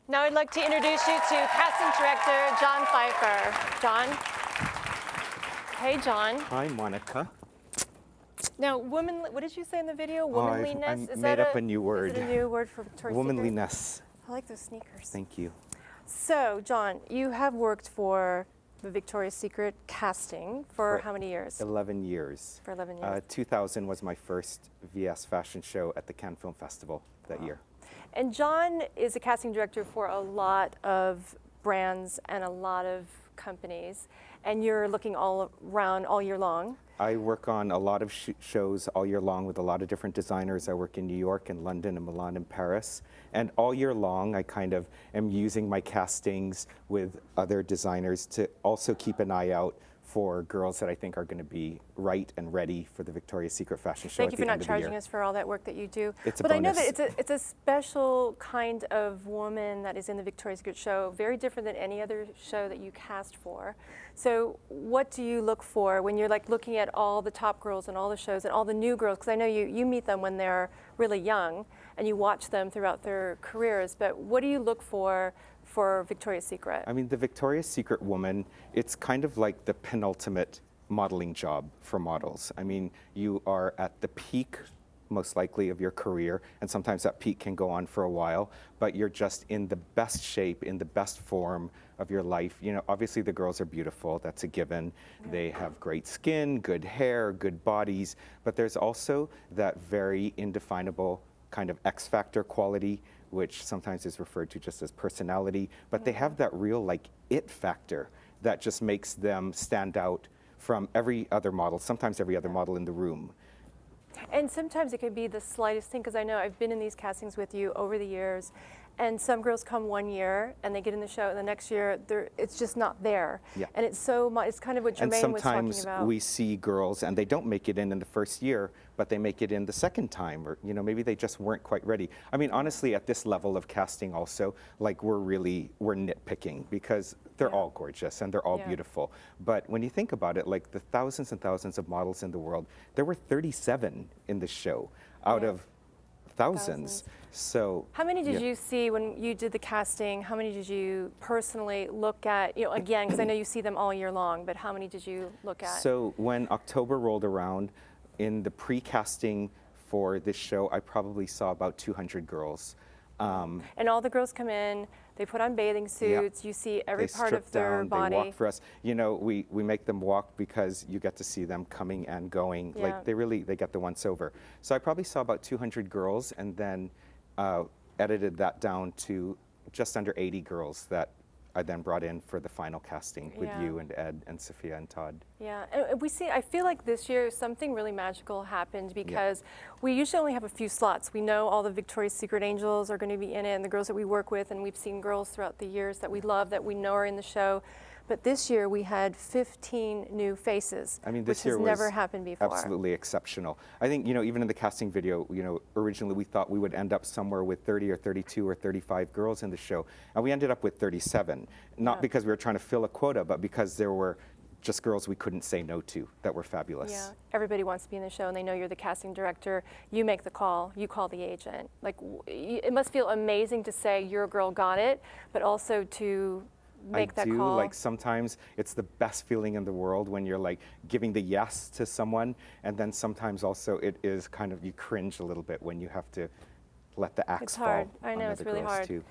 Now I'd like to introduce you to Casting Director John Pfeiffer. John? Hey, John. Hi, Monica. Now, what did you say in the video? Womanliness? I made up a new word. Is it a new word for Victoria's Secret? Womanliness. I like those sneakers. Thank you. So, John, you have worked for the Victoria's Secret casting for how many years? 11 years. For 11 years. 2000 was my first VS fashion show at the Cannes Film Festival that year. And John is a casting director for a lot of brands and a lot of companies, and you're looking all around all year long. I work on a lot of shows all year long with a lot of different designers. I work in New York and London and Milan and Paris. And all year long, I kind of am using my castings with other designers to also keep an eye out for girls that I think are going to be right and ready for the Victoria's Secret fashion show. Thank you for not charging us for all that work that you do. It's a but bonus. I know that it's a special kind of woman that is in the Victoria's Secret show, very different than any other show that you cast for. So what do you look for when you're like looking at all the top girls and all the shows and all the new girls? Because I know you meet them when they're really young and you watch them throughout their careers, but what do you look for Victoria's Secret? I mean, the Victoria's Secret woman, it's kind of like the penultimate modeling job for models. I mean, you are at the peak, most likely, of your career, and sometimes that peak can go on for a while, but you're just in the best shape, in the best form of your life. You know, obviously the girls are beautiful, that's a given. They have great skin, good hair, good bodies, but there's also that very indefinable kind of X factor quality, which sometimes is referred to just as personality, but they have that real like it factor that just makes them stand out from every other model, sometimes every other model in the room. And sometimes it could be the slightest thing, because I know I've been in these castings with you over the years, and some girls come one year and they get in the show, and the next year it's just not there. Yeah. And it's it's kind of what Jermaine was talking about. And sometimes we see girls and they don't make it in the first year, but they make it in the second time, or maybe they just weren't quite ready. I mean, honestly, at this level of casting also, like we're nitpicking, because they're all gorgeous and they're all beautiful. But when you think about it, like the thousands and thousands of models in the world, there were 37 in the show out of thousands. So how many did you see when you did the casting? How many did you personally look at, again, because I know you see them all year long, but how many did you look at? So when October rolled around, in the pre-casting for this show, I probably saw about 200 girls. And all the girls come in, they put on bathing suits, you see every part of their body. They walk for us. We make them walk because you get to see them coming and going. Like they get the once over. So I probably saw about 200 girls, and then edited that down to just under 80 girls that I then brought in for the final casting with you and Ed and Sophia and Todd. Yeah, and I feel like this year something really magical happened, because we usually only have a few slots. We know all the Victoria's Secret angels are going to be in it, and the girls that we work with, and we've seen girls throughout the years that we love, that we know are in the show. But this year we had 15 new faces, I mean, this which year has never happened before. Absolutely exceptional. I think, even in the casting video, originally we thought we would end up somewhere with 30 or 32 or 35 girls in the show, and we ended up with 37. Not because we were trying to fill a quota, but because there were just girls we couldn't say no to that were fabulous. Yeah, everybody wants to be in the show, and they know you're the casting director. You make the call, you call the agent. Like, it must feel amazing to say your girl got it, but also to make that call. Like sometimes it's the best feeling in the world when you're like giving the yes to someone, and then sometimes also it is kind of, you cringe a little bit when you have to let the axe fall. It's hard. I know, it's really hard. Too.